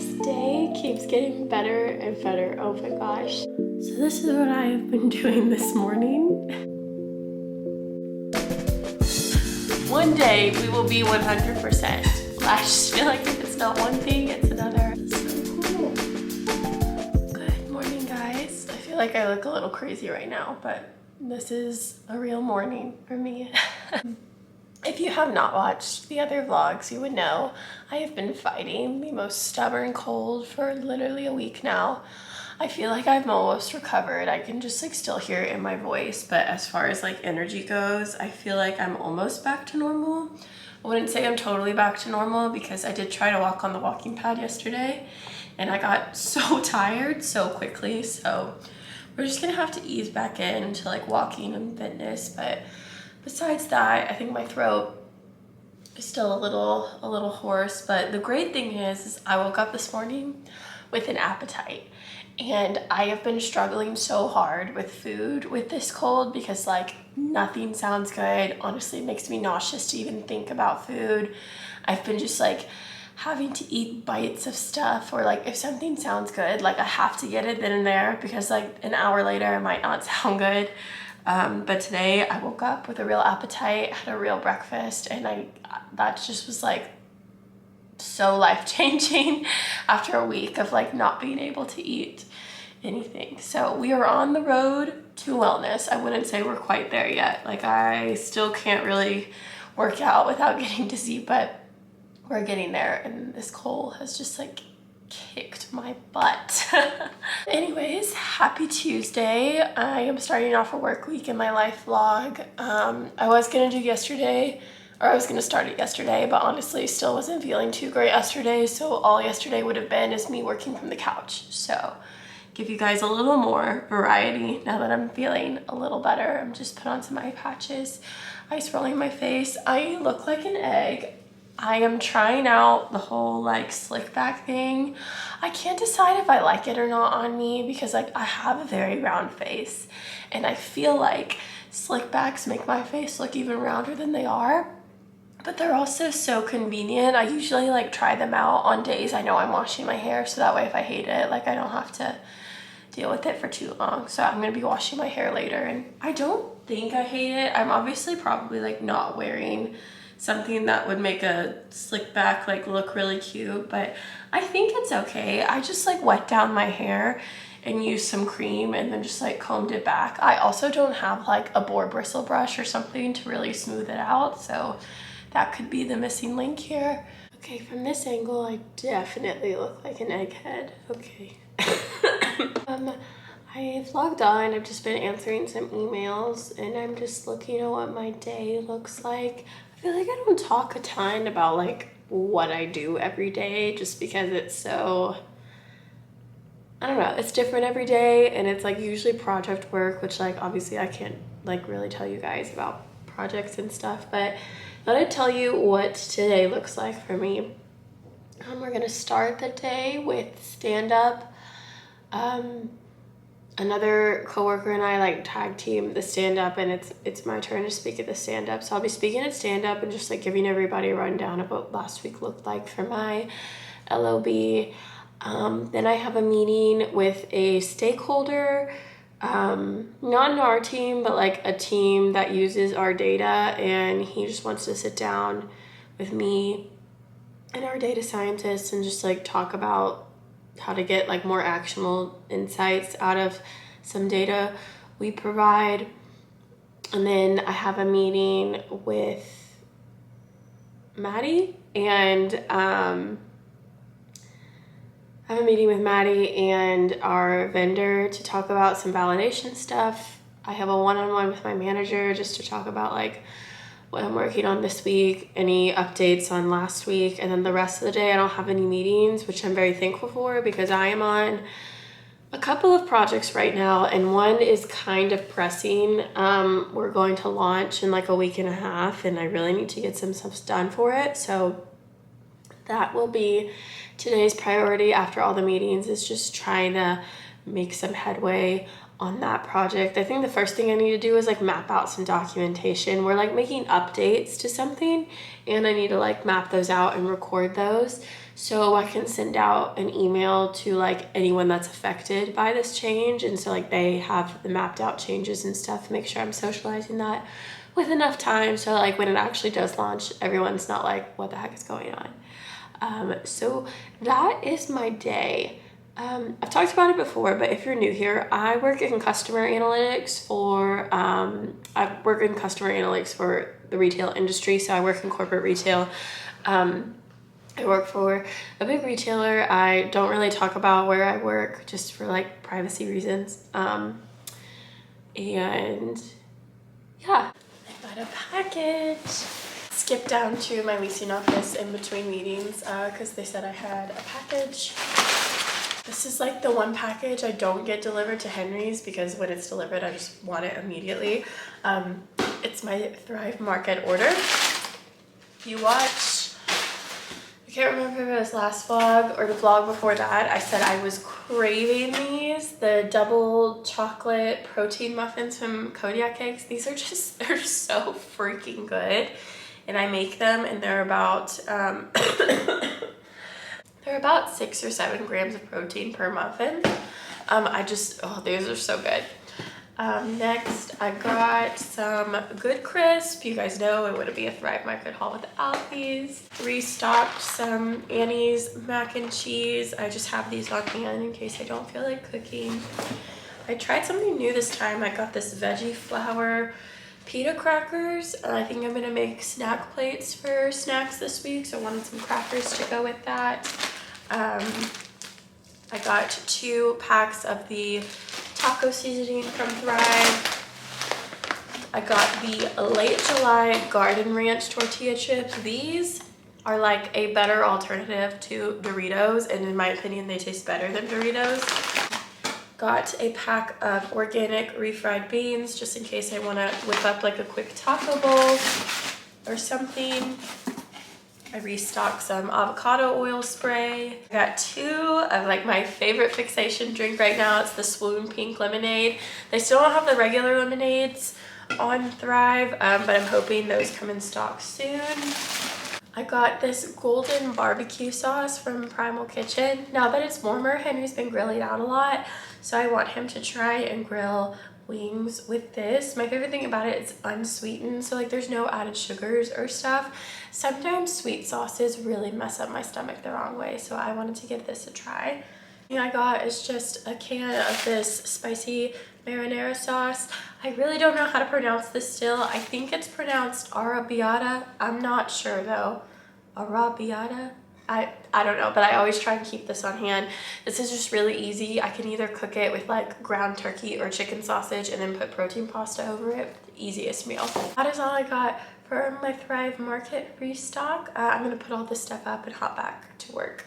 This day keeps getting better and better. Oh my gosh. So this is what I have been doing this morning. One day we will be 100%. I just feel like if it's not one thing, it's another. So cool. Good morning, guys. I feel like I look a little crazy right now, but this is a real morning for me. If you have not watched the other vlogs, you would know I have been fighting the most stubborn cold for literally a week now. I feel like I've almost recovered. I can just like still hear it in my voice, but as far as like energy goes, I feel like I'm almost back to normal. I wouldn't say I'm totally back to normal because I did try to walk on the walking pad yesterday and I got so tired so quickly. So we're just gonna have to ease back into like walking and fitness, but besides that, I think my throat is still a little hoarse, but the great thing is I woke up this morning with an appetite, and I have been struggling so hard with food with this cold because like nothing sounds good. Honestly, it makes me nauseous to even think about food. I've been just like having to eat bites of stuff, or like if something sounds good, like I have to get it then and there because like an hour later it might not sound good. But today I woke up with a real appetite, had a real breakfast, and that just was like so life-changing after a week of like not being able to eat anything. So we are on the road to wellness. I wouldn't say we're quite there yet. Like I still can't really work out without getting dizzy, but we're getting there, and this cold has just like kicked my butt. Anyways, happy Tuesday. I am starting off a work week in my life vlog. I was gonna do yesterday, or I was gonna start it yesterday, but honestly still wasn't feeling too great yesterday, so all yesterday would have been is me working from the couch. So give you guys a little more variety now that I'm feeling a little better. I'm just put on some eye patches, ice rolling my face. I look like an egg. I am trying out the whole like slick back thing. I can't decide if I like it or not on me because like I have a very round face, and I feel like slick backs make my face look even rounder than they are, but they're also so convenient. I usually like try them out on days I know I'm washing my hair, so that way if I hate it, like I don't have to deal with it for too long. So I'm gonna be washing my hair later, and I don't think I hate it. I'm obviously probably like not wearing something that would make a slick back like look really cute, but I think it's okay. I just like wet down my hair and used some cream and then just like combed it back. I also don't have like a boar bristle brush or something to really smooth it out, so that could be the missing link here. Okay, from this angle I definitely look like an egghead. Okay. I've logged on. I've just been answering some emails, and I'm just looking at what my day looks like. I feel like I don't talk a ton about like what I do every day just because it's so, I don't know, it's different every day, and it's like usually project work, which like obviously I can't like really tell you guys about projects and stuff, but I thought I'd tell you what today looks like for me. We're gonna start the day with stand-up. Another coworker and I like tag team the stand-up, and it's my turn to speak at the stand-up. So I'll be speaking at stand-up and just like giving everybody a rundown of what last week looked like for my LOB. Then I have a meeting with a stakeholder, not in our team, but like a team that uses our data, and he just wants to sit down with me and our data scientists and just like talk about how to get like more actionable insights out of some data we provide. And then I have a meeting with Maddie and our vendor to talk about some validation stuff. I have a one-on-one with my manager just to talk about like what I'm working on this week, any updates on last week, and then the rest of the day I don't have any meetings, which I'm very thankful for because I am on a couple of projects right now, and one is kind of pressing. We're going to launch in like a week and a half, and I really need to get some stuff done for it, so that will be today's priority after all the meetings, is just trying to make some headway on that project. I think the first thing I need to do is like map out some documentation. We're like making updates to something, and I need to like map those out and record those so I can send out an email to like anyone that's affected by this change, and so like they have the mapped out changes and stuff. Make sure I'm socializing that with enough time so like when it actually does launch, everyone's not like, what the heck is going on? So that is my day. I've talked about it before, but if you're new here, I work in customer analytics for the retail industry. So I work in corporate retail. I work for a big retailer. I don't really talk about where I work just for like privacy reasons. And yeah, I got a package. Skipped down to my leasing office in between meetings because they said I had a package. This is like the one package I don't get delivered to Henry's because when it's delivered, I just want it immediately. It's my Thrive Market order. You watch, I can't remember if it was last vlog or the vlog before that, I said I was craving these, the double chocolate protein muffins from Kodiak Cakes. These are just, they're so freaking good. And I make them and they're about, they're about 6 or 7 grams of protein per muffin. These are so good. Next, I got some Good Crisp. You guys know it wouldn't be a Thrive Market haul without these. Restocked some Annie's mac and cheese. I just have these on hand in case I don't feel like cooking. I tried something new this time. I got this veggie flour pita crackers, and I think I'm gonna make snack plates for snacks this week, so I wanted some crackers to go with that. I got 2 packs of the taco seasoning from Thrive. I got the Late July Garden Ranch tortilla chips. These are like a better alternative to Doritos, and in my opinion they taste better than Doritos. Got a pack of organic refried beans just in case I want to whip up like a quick taco bowl or something. I restocked some avocado oil spray. I got 2 of like my favorite fixation drink right now. It's the Swoon Pink Lemonade. They still don't have the regular lemonades on Thrive, but I'm hoping those come in stock soon. I got this golden barbecue sauce from Primal Kitchen. Now that it's warmer, Henry's been grilling out a lot, so I want him to try and grill wings with this. My favorite thing about it is unsweetened, so like there's no added sugars or stuff. Sometimes sweet sauces really mess up my stomach the wrong way, so I wanted to give this a try. The thing I got is just a can of this spicy marinara sauce. I really don't know how to pronounce this still. I think it's pronounced arrabbiata. I'm not sure though. Arrabbiata? I don't know, but I always try and keep this on hand. This is just really easy. I can either cook it with like ground turkey or chicken sausage and then put protein pasta over it. Easiest meal. That is all I got for my Thrive Market restock. I'm gonna put all this stuff up and hop back to work.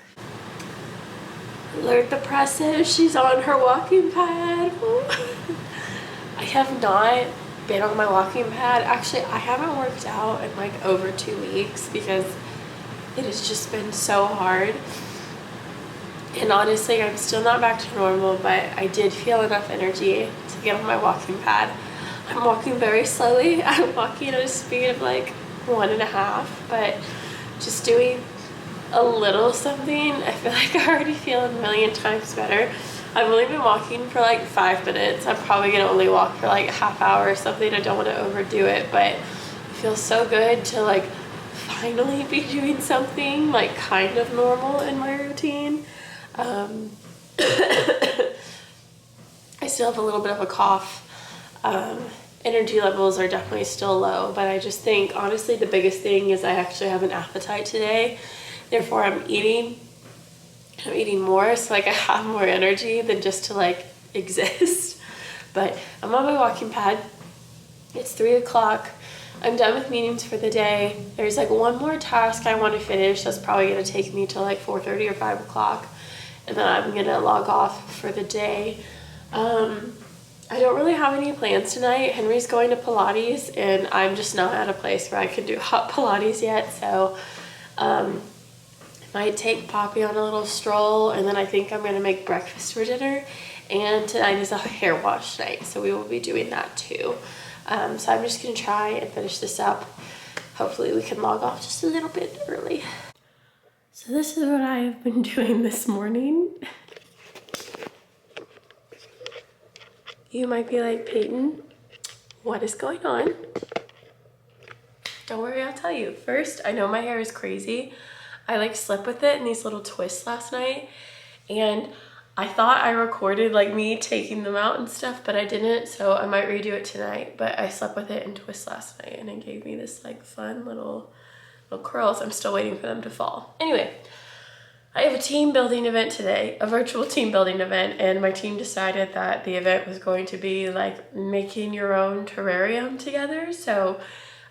Alert the presses, she's on her walking pad. I have not been on my walking pad. Actually, I haven't worked out in like over 2 weeks because it has just been so hard. And honestly, I'm still not back to normal, but I did feel enough energy to get on my walking pad. I'm walking very slowly. I'm walking at a speed of like 1.5, but just doing a little something. I feel like I already feel a million times better. I've only been walking for like 5 minutes. I'm probably gonna only walk for like a half hour or something. I don't want to overdo it, but it feels so good to like finally be doing something like kind of normal in my routine. I still have a little bit of a cough. Energy levels are definitely still low, but I just think honestly the biggest thing is I actually have an appetite today. Therefore I'm eating more, so like I have more energy than just to like exist. But I'm on my walking pad. It's 3 o'clock. I'm done with meetings for the day. There's like one more task I want to finish. That's probably gonna take me till like 4:30 or 5 o'clock. And then I'm gonna log off for the day. I don't really have any plans tonight. Henry's going to Pilates and I'm just not at a place where I can do hot Pilates yet. So I might take Poppy on a little stroll, and then I think I'm gonna make breakfast for dinner. And tonight is a hair wash night, so we will be doing that too. So I'm just gonna try and finish this up. Hopefully we can log off just a little bit early. So So this is what I have been doing this morning. You might be like, Peyton, what is going on? Don't worry, I'll tell you. First, I know my hair is crazy. I like slept with it in these little twists last night, and I thought I recorded like me taking them out and stuff, but I didn't, so I might redo it tonight. But I slept with it in twists last night, and it gave me this like fun little curls. I'm still waiting for them to fall. Anyway, I have a team building event today, a virtual team building event, and my team decided that the event was going to be like making your own terrarium together. So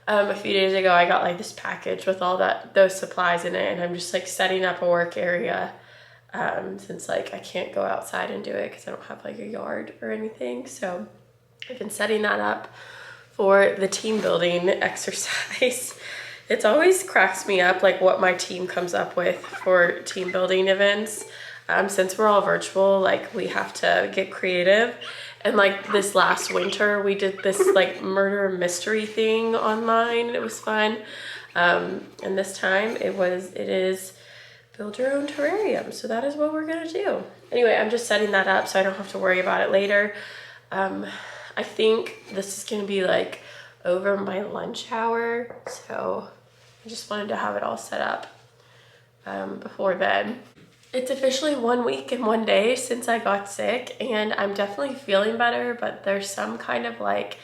a few days ago, I got like this package with all those supplies in it, and I'm just like setting up a work area since like I can't go outside and do it because I don't have like a yard or anything. So I've been setting that up for the team building exercise. It's always cracks me up like what my team comes up with for team building events. Since we're all virtual, like we have to get creative. And like this last winter, we did this like murder mystery thing online. It was fun. And this time it is build your own terrarium. So that is what we're gonna do. Anyway, I'm just setting that up so I don't have to worry about it later. I think this is gonna be like over my lunch hour. So I just wanted to have it all set up before then. It's officially 1 week and 1 day since I got sick, and I'm definitely feeling better, but there's some kind of like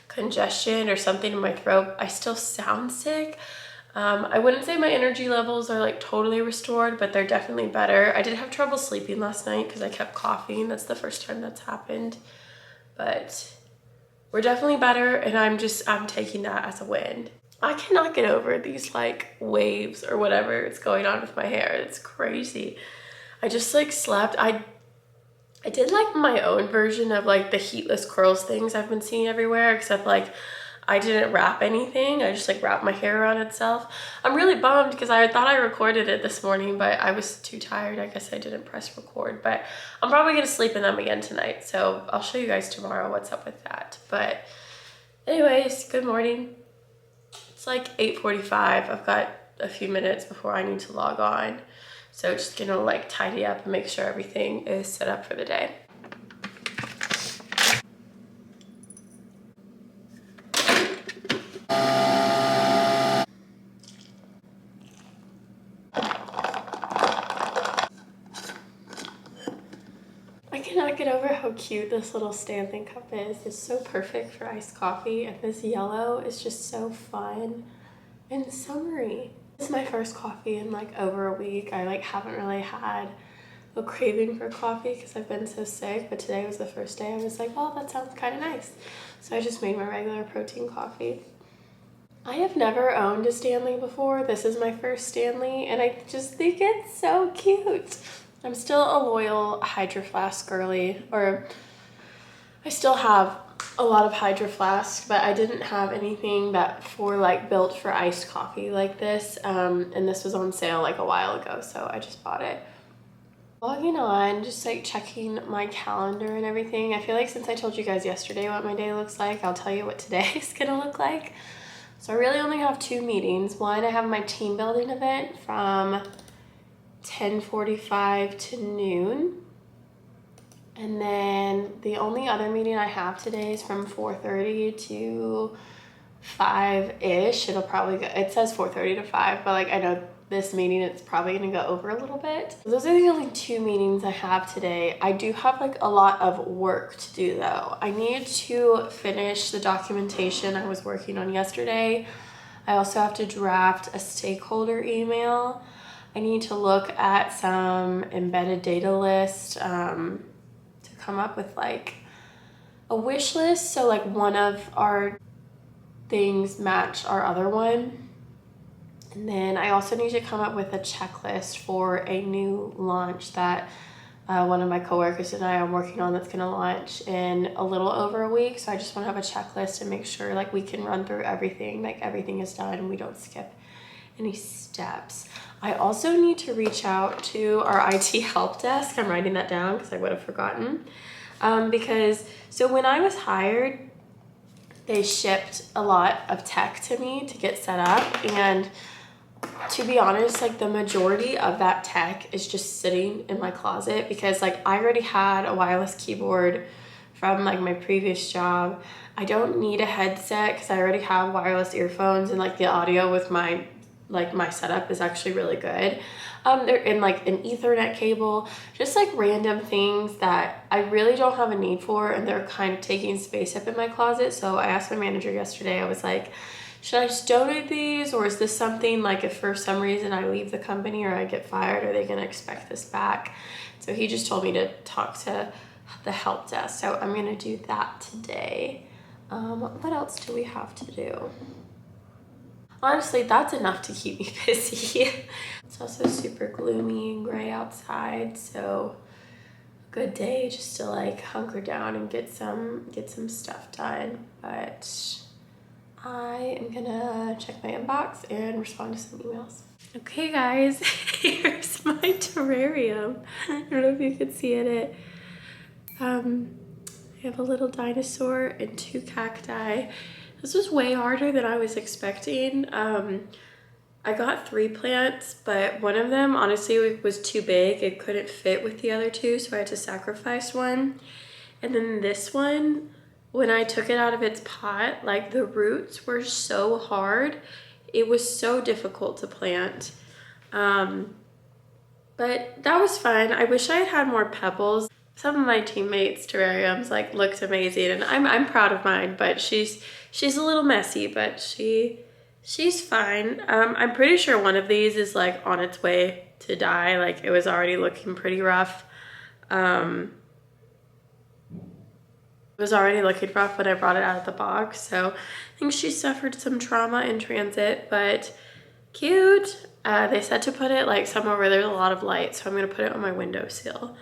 congestion or something in my throat. I still sound sick. I wouldn't say my energy levels are like totally restored, but they're definitely better. I did have trouble sleeping last night because I kept coughing. That's the first time that's happened, but we're definitely better, and I'm taking that as a win. I cannot get over these like waves or whatever is going on with my hair. It's crazy. I just like slept. I did like my own version of like the heatless curls things I've been seeing everywhere, except like I didn't wrap anything. I just like wrapped my hair around itself. I'm really bummed because I thought I recorded it this morning, but I was too tired. I guess I didn't press record, but I'm probably gonna sleep in them again tonight. So I'll show you guys tomorrow what's up with that. But anyways, good morning. It's like 8:45. I've got a few minutes before I need to log on. So just gonna like tidy up and make sure everything is set up for the day. I cannot get over how cute this little Stanley cup is. It's so perfect for iced coffee, and this yellow is just so fun and summery. This is my first coffee in like over a week. I like haven't really had a craving for coffee because I've been so sick, but today was the first day I was like, well, that sounds kind of nice. So I just made my regular protein coffee. I have never owned a Stanley before. This is my first Stanley, and I just think it's so cute. I'm still a loyal Hydro Flask girly, or I still have a lot of Hydro Flask, but I didn't have anything that built for iced coffee like this, and this was on sale like a while ago, so I just bought it. Logging on, just like checking my calendar and everything. I feel like since I told you guys yesterday what my day looks like, I'll tell you what today is gonna look like. So I really only have 2 meetings. One, I have my team building event from 10:45 to noon. And then the only other meeting I have today is from 4:30 to 5-ish. It'll probably go, it says 4:30 to 5, but like I know this meeting it's probably gonna go over a little bit. Those are the only 2 meetings I have today. I do have like a lot of work to do though. I need to finish the documentation I was working on yesterday. I also have to draft a stakeholder email. I need to look at some embedded data list to come up with like a wish list. So like one of our things match our other one. And then I also need to come up with a checklist for a new launch that one of my coworkers and I are working on that's gonna launch in a little over a week. So I just wanna have a checklist and make sure like we can run through everything, like everything is done and we don't skip any steps. I also need to reach out to our IT help desk. I'm writing that down because I would have forgotten. So when I was hired, they shipped a lot of tech to me to get set up, and To be honest, like the majority of that tech is just sitting in my closet because like I already had a wireless keyboard from like my previous job. I don't need a headset because I already have wireless earphones, and like the audio with my setup is actually really good. They're in like an Ethernet cable, just like random things that I really don't have a need for, and they're kind of taking space up in my closet. So I asked my manager yesterday, I was like, should I just donate these, or is this something like if for some reason I leave the company or I get fired, are they gonna expect this back? So he just told me to talk to the help desk. So I'm gonna do that today. What else do we have to do? Honestly, that's enough to keep me busy. It's also super gloomy and gray outside, so good day just to like hunker down and get some stuff done. But I am gonna check my inbox and respond to some emails. Okay guys, here's my terrarium. I don't know if you can see it. I have a little dinosaur and 2 cacti. This was way harder than I was expecting. I got 3 plants, but one of them honestly was too big. It couldn't fit with the other 2, so I had to sacrifice one. And then this one, when I took it out of its pot, like the roots were so hard. It was so difficult to plant. But that was fun. I wish I had had more pebbles. Some of my teammates' terrariums like looked amazing, and I'm proud of mine, but she's a little messy, but she's fine. I'm pretty sure one of these is like on its way to die. Like it was already looking pretty rough. It was already looking rough when I brought it out of the box, so I think she suffered some trauma in transit, but cute. They said to put it like somewhere where there's a lot of light, so I'm gonna put it on my windowsill.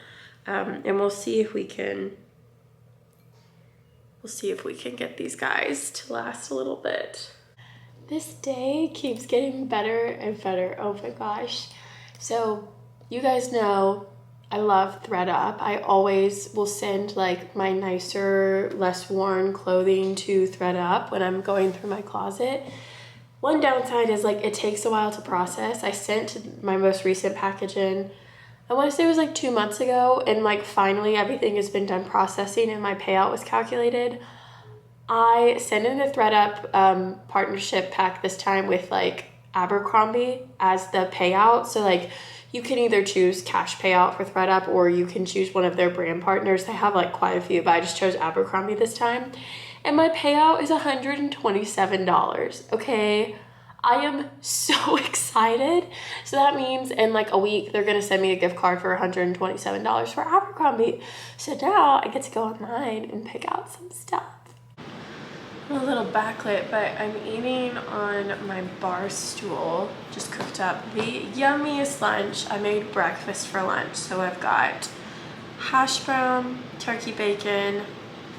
And we'll see if we can get these guys to last a little bit. This day keeps getting better and better. Oh my gosh. So you guys know I love ThredUp. I always will send like my nicer, less worn clothing to ThredUp when I'm going through my closet. One downside is like it takes a while to process. I sent my most recent package in, I want to say it was like 2 months ago, and like finally everything has been done processing and my payout was calculated. I sent in the ThredUp partnership pack this time with like Abercrombie as the payout. So like you can either choose cash payout for ThredUp or you can choose one of their brand partners. They have like quite a few, but I just chose Abercrombie this time. And my payout is $127, okay? I am so excited. So that means in like a week, they're gonna send me a gift card for $127 for Abercrombie. So now I get to go online and pick out some stuff. I'm a little backlit, but I'm eating on my bar stool. Just cooked up the yummiest lunch. I made breakfast for lunch. So I've got hash brown, turkey bacon,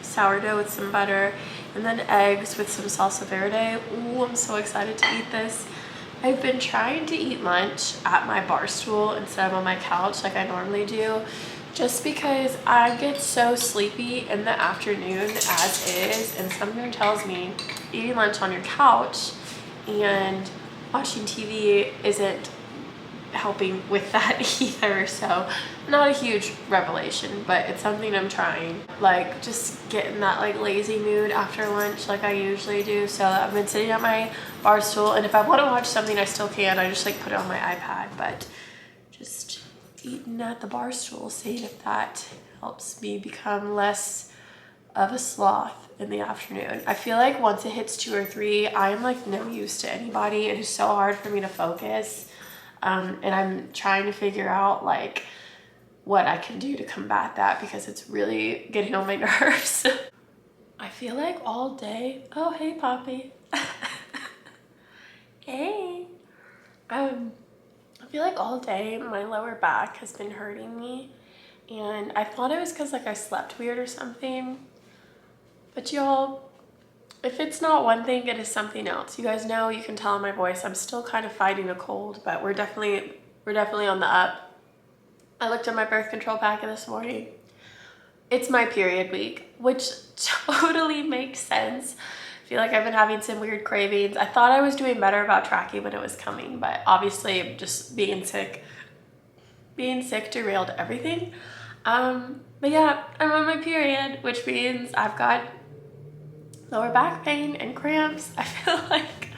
sourdough with some butter, and then eggs with some salsa verde. Ooh, I'm so excited to eat this. I've been trying to eat lunch at my bar stool instead of on my couch like I normally do, just because I get so sleepy in the afternoon as is, and something tells me eating lunch on your couch and watching TV isn't helping with that either. So not a huge revelation, but it's something I'm trying, like just get in that like lazy mood after lunch like I usually do. So I've been sitting at my bar stool, and if I want to watch something I still can. I just like put it on my iPad, but just eating at the bar stool, seeing if that helps me become less of a sloth in the afternoon. I feel like once it hits 2 or 3, I am like no use to anybody. It is so hard for me to focus. And I'm trying to figure out like what I can do to combat that, because it's really getting on my nerves. I feel like all day, oh hey Poppy. Hey. I feel like all day my lower back has been hurting me, and I thought it was because like I slept weird or something, but y'all, if it's not one thing, it is something else. You guys know, you can tell in my voice, I'm still kind of fighting a cold, but we're definitely on the up. I looked at my birth control packet this morning. It's my period week, which totally makes sense I feel like I've been having some weird cravings. I thought I was doing better about tracking when it was coming, but obviously just being sick derailed everything. But yeah, I'm on my period, which means I've got lower back pain and cramps. I feel like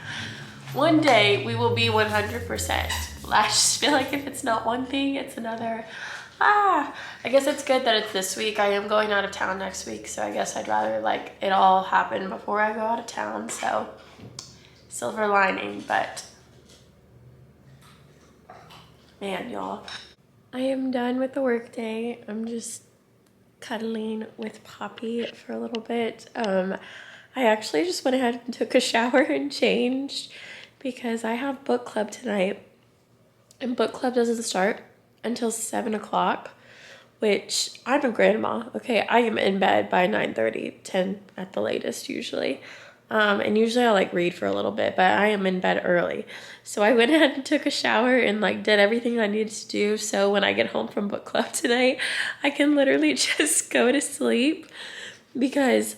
one day we will be 100%. I just feel like if it's not one thing, it's another. I guess it's good that it's this week. I am going out of town next week, so I guess I'd rather like it all happen before I go out of town. So silver lining, but man, y'all. I am done with the work day. I'm just cuddling with Poppy for a little bit. I actually just went ahead and took a shower and changed because I have book club tonight, and book club doesn't start until 7 o'clock, which I'm a grandma. Okay, I am in bed by 9:30, 10 at the latest usually. And usually I'll like read for a little bit, but I am in bed early. So I went ahead and took a shower and like did everything I needed to do. So when I get home from book club tonight, I can literally just go to sleep because,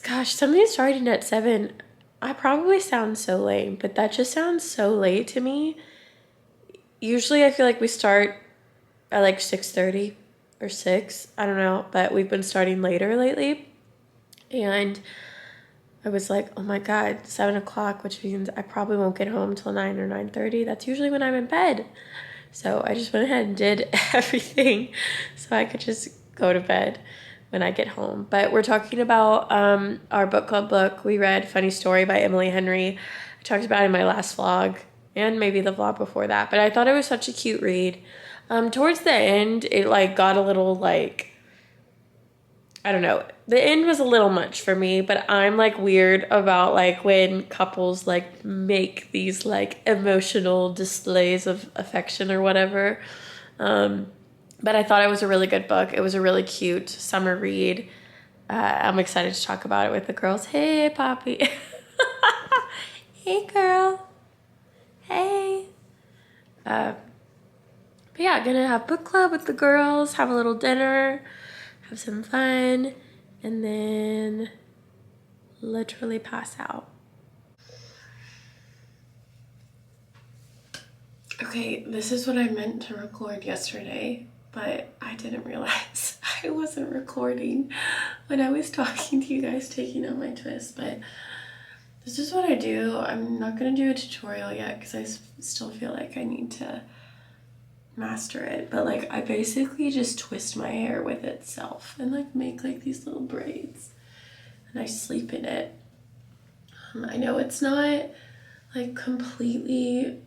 gosh, something starting at 7. I probably sound so lame, but that just sounds so late to me. Usually I feel like we start at like 6:30 or 6. I don't know, but we've been starting later lately. And I was like, oh my God, 7 o'clock, which means I probably won't get home till 9 or 9:30. That's usually when I'm in bed. So I just went ahead and did everything so I could just go to bed when I get home. But we're talking about our book club book. We read Funny Story by Emily Henry. I talked about it in my last vlog and maybe the vlog before that. But I thought it was such a cute read. Towards the end, it like got a little like, I don't know. The end was a little much for me, but I'm like weird about like when couples like make these like emotional displays of affection or whatever. But I thought it was a really good book. It was a really cute summer read. I'm excited to talk about it with the girls. Hey, Poppy. Hey, girl. Hey. But yeah, gonna have book club with the girls, have a little dinner, have some fun, and then literally pass out. Okay, this is what I meant to record yesterday, but I didn't realize I wasn't recording when I was talking to you guys, taking out my twist. But this is what I do. I'm not gonna do a tutorial yet because I still feel like I need to master it, but like I basically just twist my hair with itself and like make like these little braids and I sleep in it. I know it's not like completely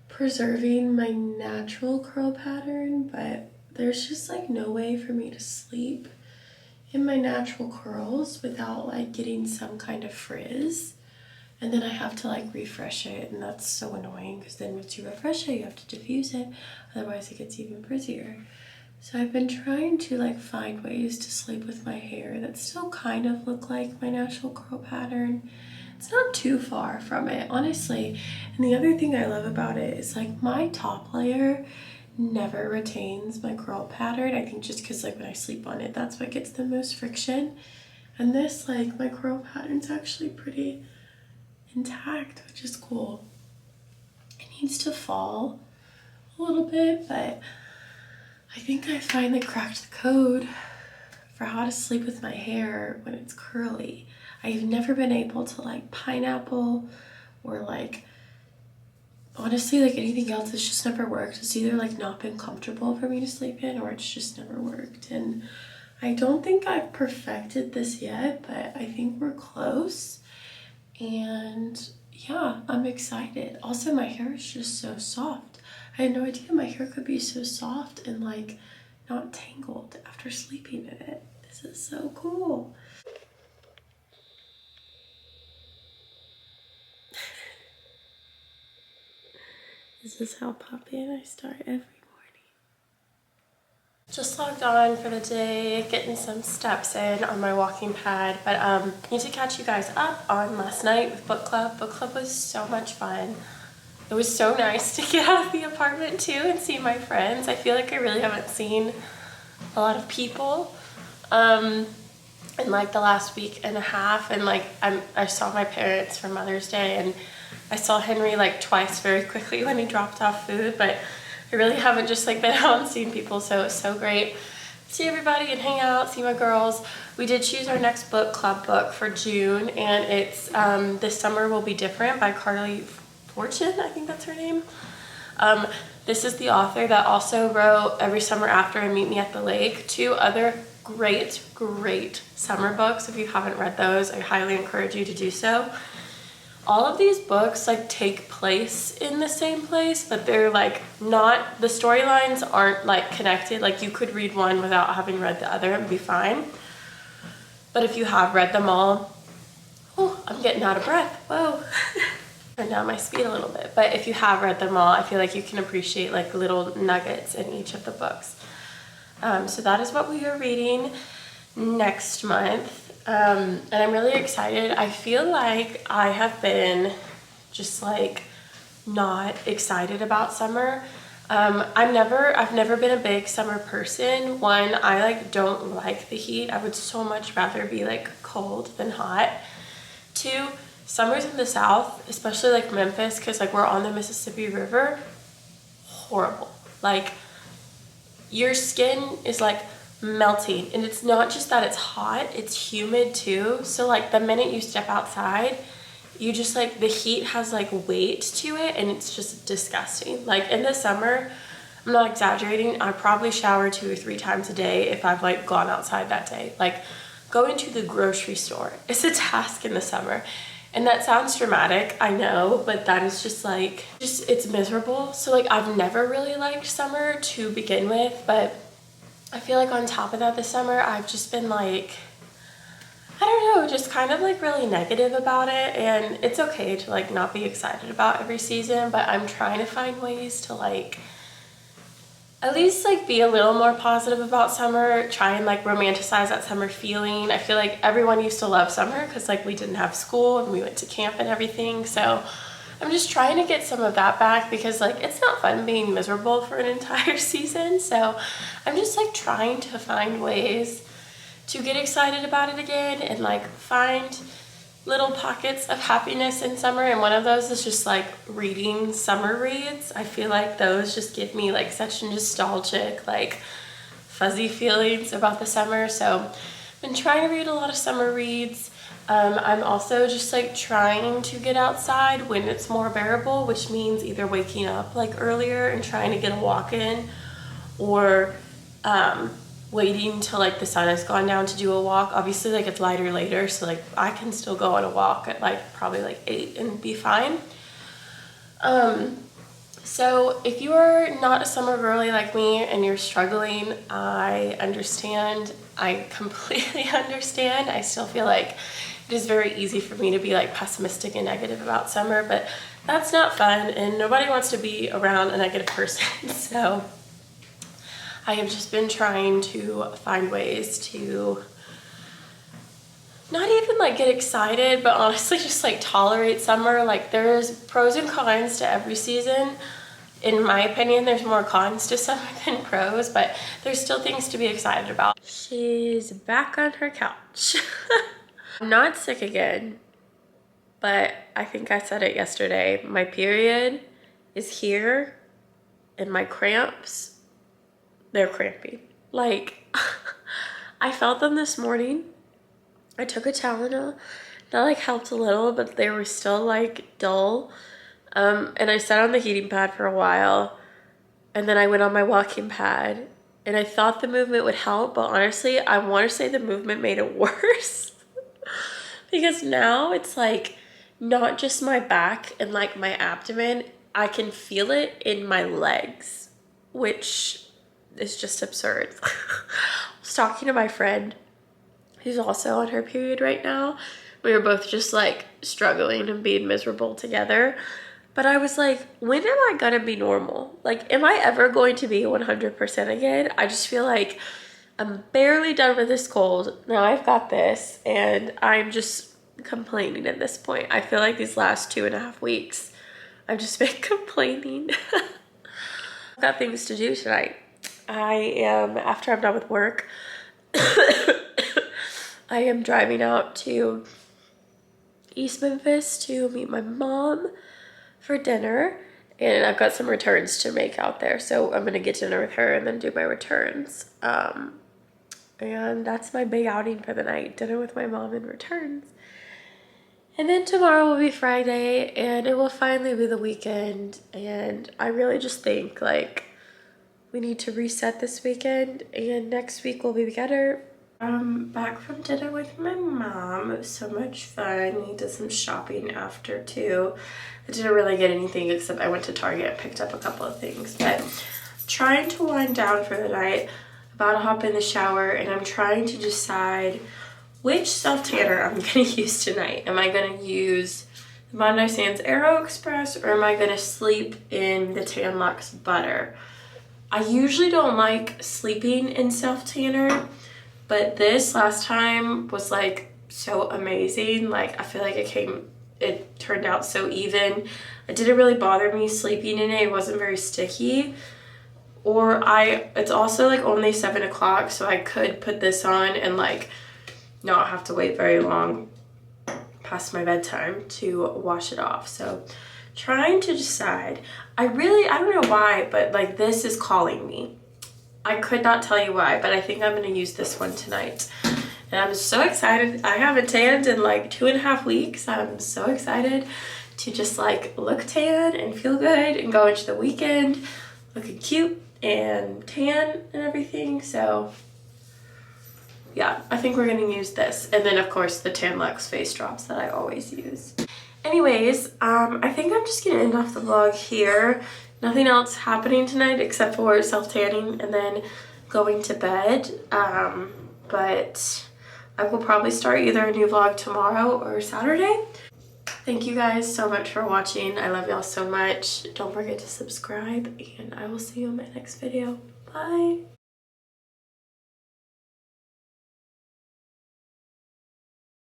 preserving my natural curl pattern, but there's just like no way for me to sleep in my natural curls without like getting some kind of frizz. And then I have to like refresh it, and that's so annoying because then once you refresh it, you have to diffuse it, otherwise it gets even frizzier. So I've been trying to like find ways to sleep with my hair that still kind of look like my natural curl pattern. It's not too far from it, honestly. And the other thing I love about it is like my top layer never retains my curl pattern. I think just because like when I sleep on it, that's what gets the most friction. And this, like, my curl pattern's actually pretty intact, which is cool. It needs to fall a little bit, but I think I finally cracked the code for how to sleep with my hair when it's curly. I've never been able to like pineapple or like, honestly, like anything else. It's just never worked. It's either like not been comfortable for me to sleep in, or it's just never worked. And I don't think I've perfected this yet, but I think we're close. And yeah, I'm excited. Also, my hair is just so soft. I had no idea my hair could be so soft and like not tangled after sleeping in it. This is so cool. This is how Poppy and I start every morning. Just logged on for the day, getting some steps in on my walking pad, but need to catch you guys up on last night with book club. Book club was so much fun. It was so nice to get out of the apartment too and see my friends. I feel like I really haven't seen a lot of people. And in like the last week and a half, and like I saw my parents for Mother's Day, and I saw Henry like twice very quickly when he dropped off food, but I really haven't just like been out and seen people, so it's so great to see everybody and hang out, see my girls. We did choose our next book club book for June, and it's This Summer Will Be Different by Carly Fortune, I think that's her name. This is the author that also wrote Every Summer After and Meet Me at the Lake, two other great summer books. If you haven't read those, I highly encourage you to do so. All of these books like take place in the same place, but they're like not, the storylines aren't like connected. Like you could read one without having read the other and be fine. But if you have read them all, oh, I'm getting out of breath, whoa. Turn down my speed a little bit. But if you have read them all, I feel like you can appreciate like little nuggets in each of the books. So that is what we are reading next month. And I'm really excited. I feel like I have been just like not excited about summer. I've never been a big summer person. One, I like don't like the heat. I would so much rather be like cold than hot. Two, summers in the South, especially like Memphis, because like we're on the Mississippi River, horrible. Like your skin is like melting, and it's not just that it's hot, it's humid too. So like the minute you step outside, you just like, the heat has like weight to it, and it's just disgusting. Like in the summer, I'm not exaggerating, I probably shower 2 or 3 times a day if I've like gone outside that day. Like going to the grocery store is a task in the summer. And that sounds dramatic, I know, but that is just like, it's miserable. So like I've never really liked summer to begin with, but I feel like on top of that this summer, I've just been like, I don't know, just kind of like really negative about it. And it's okay to like not be excited about every season, but I'm trying to find ways to like at least like be a little more positive about summer, try and like romanticize that summer feeling. I feel like everyone used to love summer because like we didn't have school and we went to camp and everything. So I'm just trying to get some of that back, because like it's not fun being miserable for an entire season. So I'm just like trying to find ways to get excited about it again and like find little pockets of happiness in summer. And one of those is just like reading summer reads. I feel like those just give me like such nostalgic, like fuzzy feelings about the summer. So I've been trying to read a lot of summer reads. I'm also just like trying to get outside when it's more bearable, which means either waking up like earlier and trying to get a walk in, or waiting till like the sun has gone down to do a walk. Obviously like it's lighter later, so like I can still go on a walk at like probably like 8 and be fine. So if you are not a summer girly like me and you're struggling, I understand. I completely understand. I still feel like it is very easy for me to be like pessimistic and negative about summer, but that's not fun, and nobody wants to be around a negative person. So I have just been trying to find ways to not even like get excited, but honestly just like tolerate summer. Like there's pros and cons to every season. In my opinion, there's more cons to summer than pros, but there's still things to be excited about. She's back on her couch. I'm not sick again, but I think I said it yesterday. My period is here, and my cramps, they're cramping. Like, I felt them this morning. I took a Tylenol. That like helped a little, but they were still like dull. And I sat on the heating pad for a while, and then I went on my walking pad, and I thought the movement would help, but honestly, I want to say the movement made it worse. Because now it's like not just my back and like my abdomen, I can feel it in my legs, which is just absurd. I was talking to my friend who's also on her period right now. We were both just like struggling and being miserable together. But I was like, when am I gonna be normal? Like, am I ever going to be 100% again? I just feel like I'm barely done with this cold. Now I've got this, and I'm just complaining at this point. I feel like these last 2.5 weeks, I've just been complaining. I've got things to do tonight. I am, after I'm done with work, I am driving out to East Memphis to meet my mom for dinner, and I've got some returns to make out there, so I'm gonna get dinner with her and then do my returns. And that's my big outing for the night, dinner with my mom and returns. And then tomorrow will be Friday, and it will finally be the weekend, and I really just think like we need to reset this weekend and next week will be better. I'm back from dinner with my mom. It was so much fun. We did some shopping after too. I didn't really get anything except I went to Target and picked up a couple of things, but trying to wind down for the night. About to hop in the shower, and I'm trying to decide which self-tanner I'm gonna use tonight. Am I gonna use the Bondi Sands Aero Express, or am I gonna sleep in the Tan Luxe Butter? I usually don't like sleeping in self-tanner, but this last time was like so amazing. Like I feel like it turned out so even. It didn't really bother me sleeping in it. It wasn't very sticky. It's also like only 7 o'clock, so I could put this on and like not have to wait very long past my bedtime to wash it off. So trying to decide. I don't know why, but like this is calling me. I could not tell you why, but I think I'm going to use this one tonight. And I'm so excited. I haven't tanned in like 2.5 weeks. I'm so excited to just like look tan and feel good and go into the weekend looking cute and tan and everything. So yeah, I think we're going to use this. And then of course the Tan Luxe face drops that I always use. Anyways, I think I'm just going to end off the vlog here. Nothing else happening tonight except for self-tanning and then going to bed. But I will probably start either a new vlog tomorrow or Saturday. Thank you guys so much for watching. I love y'all so much. Don't forget to subscribe, and I will see you in my next video. Bye!